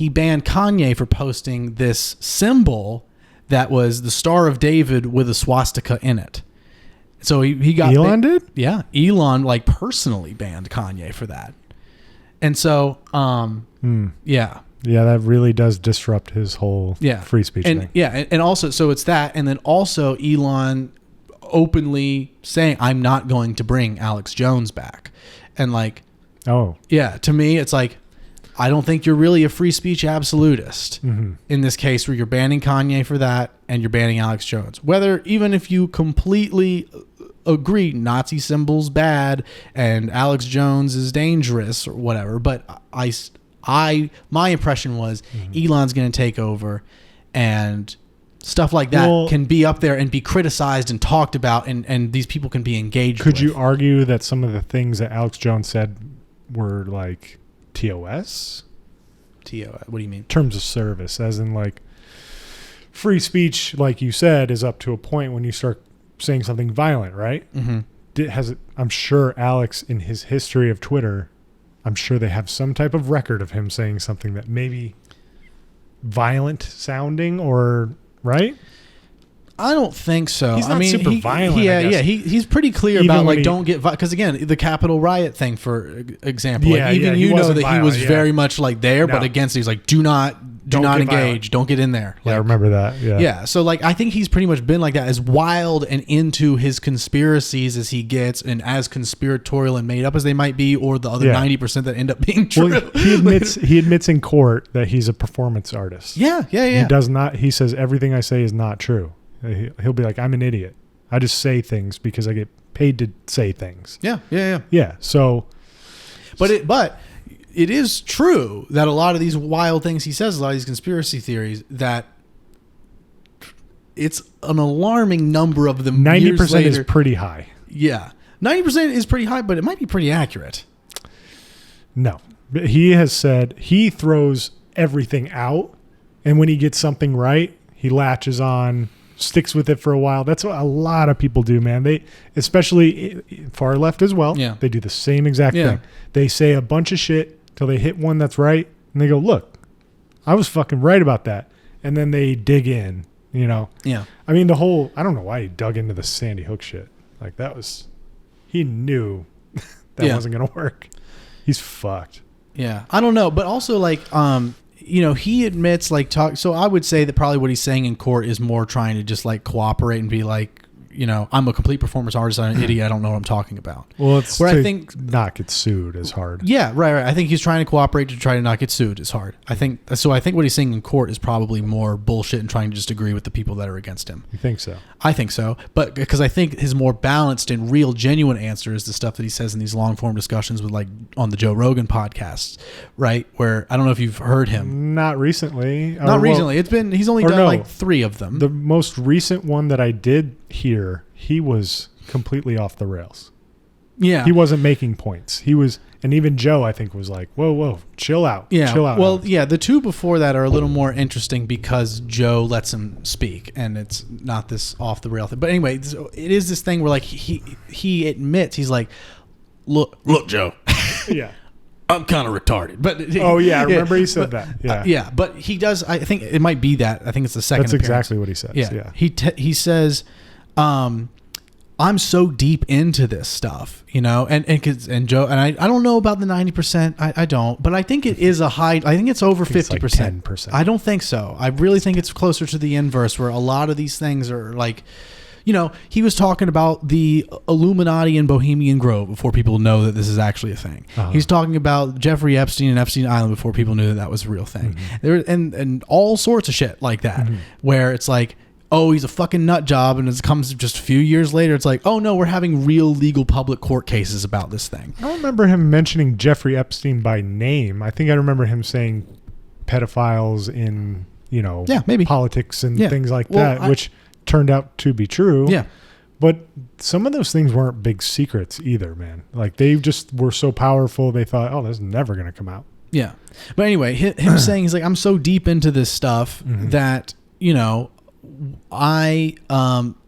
he banned Kanye for posting this symbol that was the Star of David with a swastika in it. So he got Elon did? Yeah, Elon like personally banned Kanye for that. And so yeah. Yeah, that really does disrupt his whole free speech thing. Yeah, and also so it's that, and then also Elon openly saying, I'm not going to bring Alex Jones back. And like, yeah, to me, it's like, I don't think you're really a free speech absolutist in this case where you're banning Kanye for that and you're banning Alex Jones. Whether, even if you completely agree Nazi symbols bad and Alex Jones is dangerous or whatever, but my impression was Elon's going to take over and stuff like that can be up there and be criticized and talked about, and these people can be engaged with. Could you argue that some of the things that Alex Jones said were like TOS? What do you mean? Terms of service, as in like free speech, like you said, is up to a point when you start saying something violent, right? I'm sure Alex, in his history of Twitter, I'm sure they have some type of record of him saying something that maybe violent sounding or... Right? I don't think so. He's not super violent. He's pretty clear about like don't get because again the Capitol riot thing, for example. Like, even you know that he was very much like there, but against it. He's like, do not engage, violent. Don't get in there. Like, I remember that. Yeah. So like I think he's pretty much been like that, as wild and into his conspiracies as he gets, and as conspiratorial and made up as they might be, or the other 90% that end up being true. Well, he admits in court that he's a performance artist. Yeah. He does not. He says everything I say is not true. He'll be like, I'm an idiot. I just say things because I get paid to say things. Yeah. So, but it is true that a lot of these wild things he says, a lot of these conspiracy theories, that it's an alarming number of them. 90% is pretty high. Yeah. 90% is pretty high, but it might be pretty accurate. No. He has said he throws everything out, and when he gets something right, he latches on, sticks with it for a while. That's what a lot of people do, man. They, especially far left as well, they do the same exact thing. They say a bunch of shit till they hit one that's right, and they go, look, I was fucking right about that. And then they dig in, you know? Yeah. I mean, I don't know why he dug into the Sandy Hook shit. Like, he knew that wasn't going to work. He's fucked. Yeah. I don't know. But also, like, you know, he admits so I would say that probably what he's saying in court is more trying to just like cooperate and be like, you know, I'm a complete performance artist. I'm an idiot. I don't know what I'm talking about. Well, it's where I think not get sued is hard. Yeah, right. I think he's trying to cooperate to try to not get sued is hard. I think what he's saying in court is probably more bullshit and trying to just agree with the people that are against him. You think so? I think so. But because I think his more balanced and real, genuine answer is the stuff that he says in these long form discussions with, like, on the Joe Rogan podcasts, right? Where I don't know if you've heard him. Not recently. Recently. He's only done like 3 of them. The most recent one that I did hear, he was completely off the rails. Yeah. He wasn't making points. He was, and even Joe, I think, was like, whoa, chill out. Yeah. Chill out. Well, yeah, the 2 before that are a little more interesting because Joe lets him speak and it's not this off the rail thing. But anyway, it is this thing where, like, he admits, he's like, look, Joe. Yeah. I'm kind of retarded, but I remember he said that. Yeah, but he does. I think it might be that. I think it's the second. That's exactly what he says. Yeah. He says, I'm so deep into this stuff, you know, and Joe, and I don't know about the 90%. I don't, but I think it is a high. I think it's over 50%. Like 10%. I don't think so. I really think it's closer to the inverse, where a lot of these things are like, you know, he was talking about the Illuminati in Bohemian Grove before people know that this is actually a thing. Uh-huh. He's talking about Jeffrey Epstein and Epstein Island before people knew that was a real thing. There and all sorts of shit like that, where it's like, oh, he's a fucking nut job, and it comes just a few years later, it's like, oh no, we're having real legal public court cases about this thing. I don't remember him mentioning Jeffrey Epstein by name. I think I remember him saying pedophiles in, you know, maybe politics and things like that, which turned out to be true. Yeah. But some of those things weren't big secrets either, man. Like, they just were so powerful, they thought, oh, this is never going to come out. Yeah. But anyway, him saying, he's like, I'm so deep into this stuff that, you know, and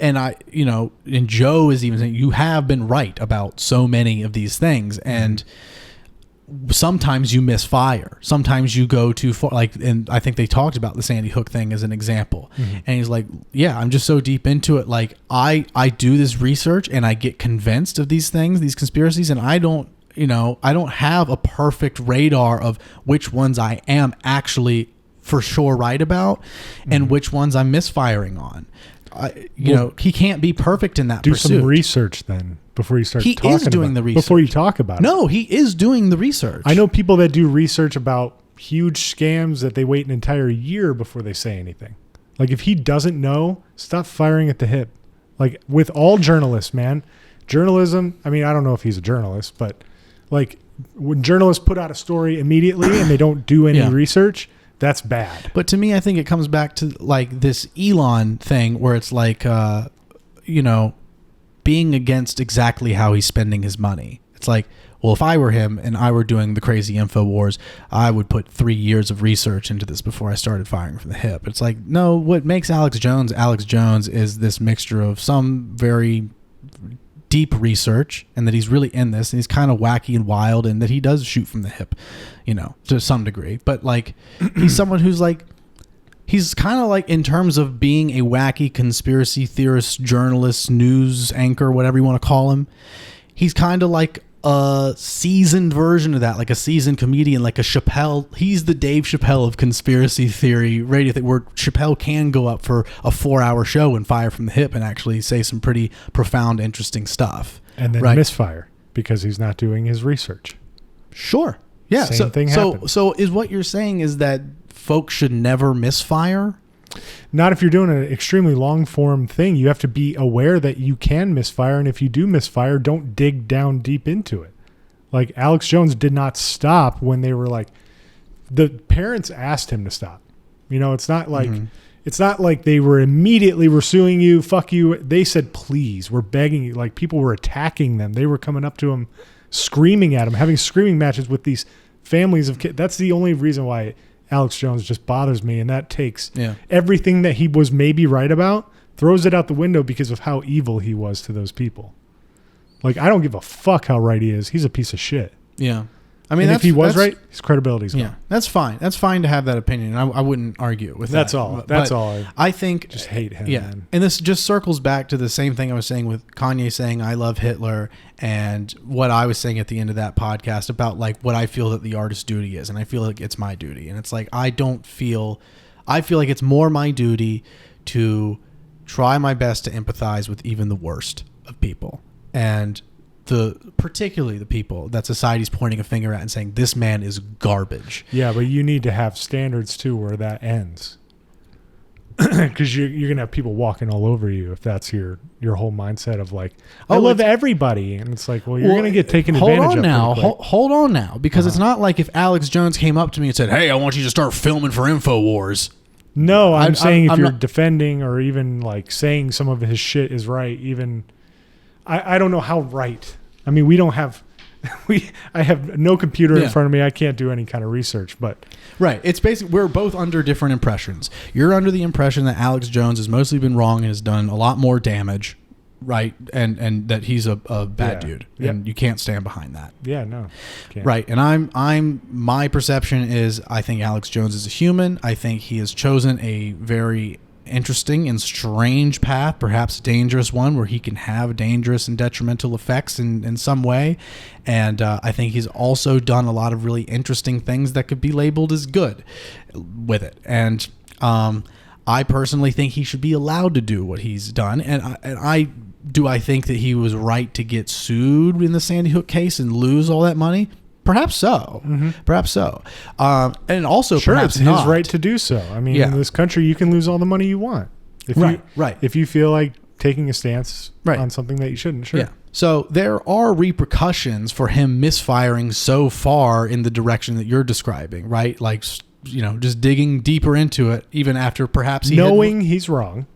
and Joe is even saying, you know, and Joe is even saying, you have been right about so many of these things. And, you know, he says, sometimes you misfire. Sometimes you go too far. Like, and I think they talked about the Sandy Hook thing as an example. Mm-hmm. And he's like, yeah, I'm just so deep into it. Like I do this research and I get convinced of these things, these conspiracies, and I don't have a perfect radar of which ones I am actually for sure right about and which ones I'm misfiring on. He can't be perfect in that pursuit. Do some research then before you start talking about it. He is doing the research. Before you talk about it. No, he is doing the research. I know people that do research about huge scams that they wait an entire year before they say anything. Like, if he doesn't know, stop firing at the hip. Like, with all journalists, man. Journalism, I mean, I don't know if he's a journalist, but, like, when journalists put out a story immediately and they don't do any research, that's bad. But to me, I think it comes back to like this Elon thing where it's like, being against exactly how he's spending his money. It's like, well, if I were him and I were doing the crazy info wars, I would put 3 years of research into this before I started firing from the hip. It's like, no, what makes Alex Jones is this mixture of some very deep research and that he's really in this and he's kind of wacky and wild and that he does shoot from the hip, to some degree. But like, he's someone who's like, he's kind of like, in terms of being a wacky conspiracy theorist, journalist, news anchor, whatever you want to call him, he's kind of like a seasoned version of that, like a seasoned comedian, like a Chappelle. He's the Dave Chappelle of conspiracy theory radio thing, where Chappelle can go up for a 4-hour show and fire from the hip and actually say some pretty profound, interesting stuff. And then misfire because he's not doing his research. Sure. Yeah. Same thing happens. So is what you're saying is that folks should never misfire? Not if you're doing an extremely long form thing. You have to be aware that you can misfire. And if you do misfire, don't dig down deep into it. Like, Alex Jones did not stop when they were like, the parents asked him to stop. It's not like, it's not like they were immediately, we're suing you, fuck you. They said, please, we're begging you. Like, people were attacking them. They were coming up to him, screaming at him, having screaming matches with these families of kids. That's the only reason why Alex Jones just bothers me, and that takes everything that he was maybe right about, throws it out the window because of how evil he was to those people. Like, I don't give a fuck how right he is. He's a piece of shit. Yeah. I mean, if he was right, his credibility's gone. Yeah, that's fine. That's fine to have that opinion. I wouldn't argue with that. That's all. That's all. I think just hate him. Yeah, man. And this just circles back to the same thing I was saying with Kanye saying "I love Hitler" and what I was saying at the end of that podcast about like what I feel that the artist's duty is, and I feel like it's my duty, and it's like I feel like it's more my duty to try my best to empathize with even the worst of people, and particularly the people that society's pointing a finger at and saying this man is garbage. Yeah, but you need to have standards too where that ends, because you're gonna have people walking all over you if that's your whole mindset of like, I love everybody, and it's like, well, you're gonna get taken advantage of. Hold on now, because it's not like if Alex Jones came up to me and said, "Hey, I want you to start filming for InfoWars." No, I'm saying if you're defending or even like saying some of his shit is right, even. I don't know how right. I mean, we don't have, I have no computer in front of me. I can't do any kind of research, but. Right. It's basically, we're both under different impressions. You're under the impression that Alex Jones has mostly been wrong and has done a lot more damage, right? And that he's a bad dude. And you can't stand behind that. Yeah, no. Can't. Right. And my perception is I think Alex Jones is a human. I think he has chosen a very interesting and strange path, perhaps a dangerous one, where he can have dangerous and detrimental effects in some way. And I think he's also done a lot of really interesting things that could be labeled as good with it. And I personally think he should be allowed to do what he's done. And I think that he was right to get sued in the Sandy Hook case and lose all that money? Perhaps so. Mm-hmm. Perhaps so. And also, perhaps it's not. his right to do so. I mean, in this country, you can lose all the money you want. If you feel like taking a stance on something that you shouldn't. Sure. Yeah. So there are repercussions for him misfiring so far in the direction that you're describing, right? Like, just digging deeper into it, even after perhaps knowing he's wrong.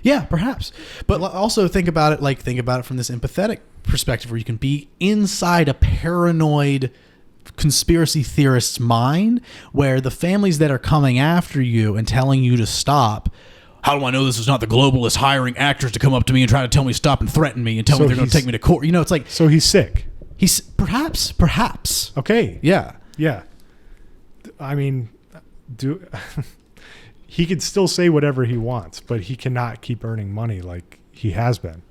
Yeah, perhaps. But also think about it from this empathetic perspective where you can be inside a paranoid conspiracy theorist's mind where the families that are coming after you and telling you to stop, how do I know this is not the globalists hiring actors to come up to me and try to tell me to stop and threaten me and tell me they're going to take me to court? It's like... So he's sick. He's perhaps. Okay. Yeah. Yeah. I mean, he could still say whatever he wants, but he cannot keep earning money like he has been.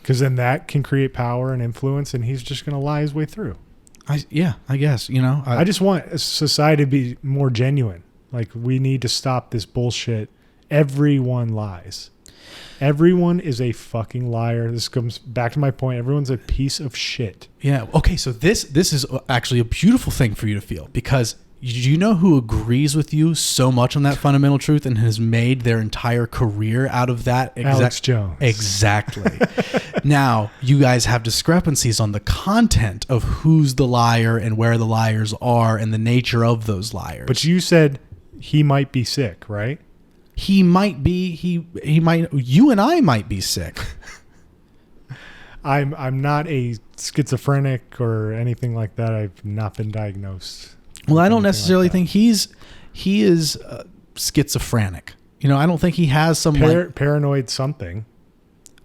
Because then that can create power and influence, and he's just going to lie his way through. I guess, I just want society to be more genuine. Like, we need to stop this bullshit. Everyone lies. Everyone is a fucking liar. This comes back to my point. Everyone's a piece of shit. Yeah. Okay. So this is actually a beautiful thing for you to feel, because you know who agrees with you so much on that fundamental truth and has made their entire career out of that? Alex Jones. Exactly. Now, you guys have discrepancies on the content of who's the liar and where the liars are and the nature of those liars. But you said he might be sick, right? He might be. He might. You and I might be sick. I'm not a schizophrenic or anything like that. I've not been diagnosed. Well, I don't necessarily think he is schizophrenic. I don't think he has some paranoid something.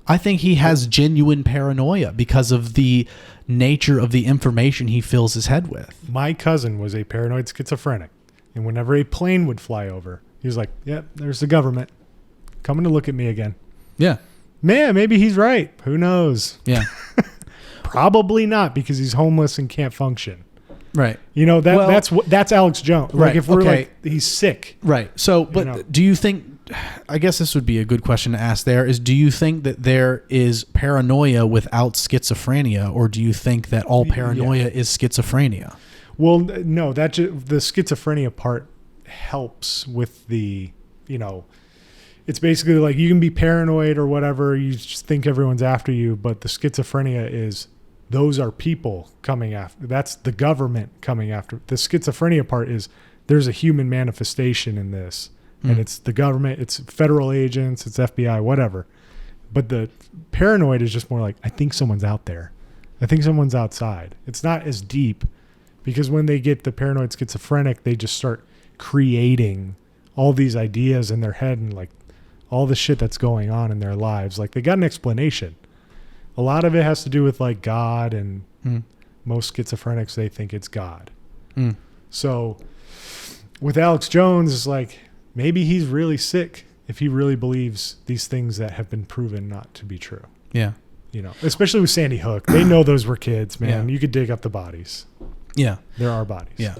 I think he has genuine paranoia because of the nature of the information he fills his head with. My cousin was a paranoid schizophrenic, and whenever a plane would fly over, he was like, "Yep, there's the government coming to look at me again." Yeah. Man, maybe he's right. Who knows? Yeah. Probably not, because he's homeless and can't function. Right. That's Alex Jones. Right. Like, if we're like, he's sick. Right. So, but do you think, I guess this would be a good question to ask there, is do you think that there is paranoia without schizophrenia, or do you think that all paranoia is schizophrenia? Well, no, the schizophrenia part helps with the, it's basically like you can be paranoid or whatever. You just think everyone's after you, but the schizophrenia is, those are people coming after. That's the government coming after. The schizophrenia part is there's a human manifestation in this, and it's the government, it's federal agents, it's FBI, whatever. But the paranoid is just more like, I think someone's out there. I think someone's outside. It's not as deep, because when they get the paranoid schizophrenic, they just start creating all these ideas in their head and like all the shit that's going on in their lives. Like, they got an explanation. A lot of it has to do with like God, and most schizophrenics, they think it's God. So with Alex Jones, it's like, maybe he's really sick if he really believes these things that have been proven not to be true. Yeah. Especially with Sandy Hook. They know those were kids, man. Yeah. You could dig up the bodies. Yeah. There are bodies. Yeah.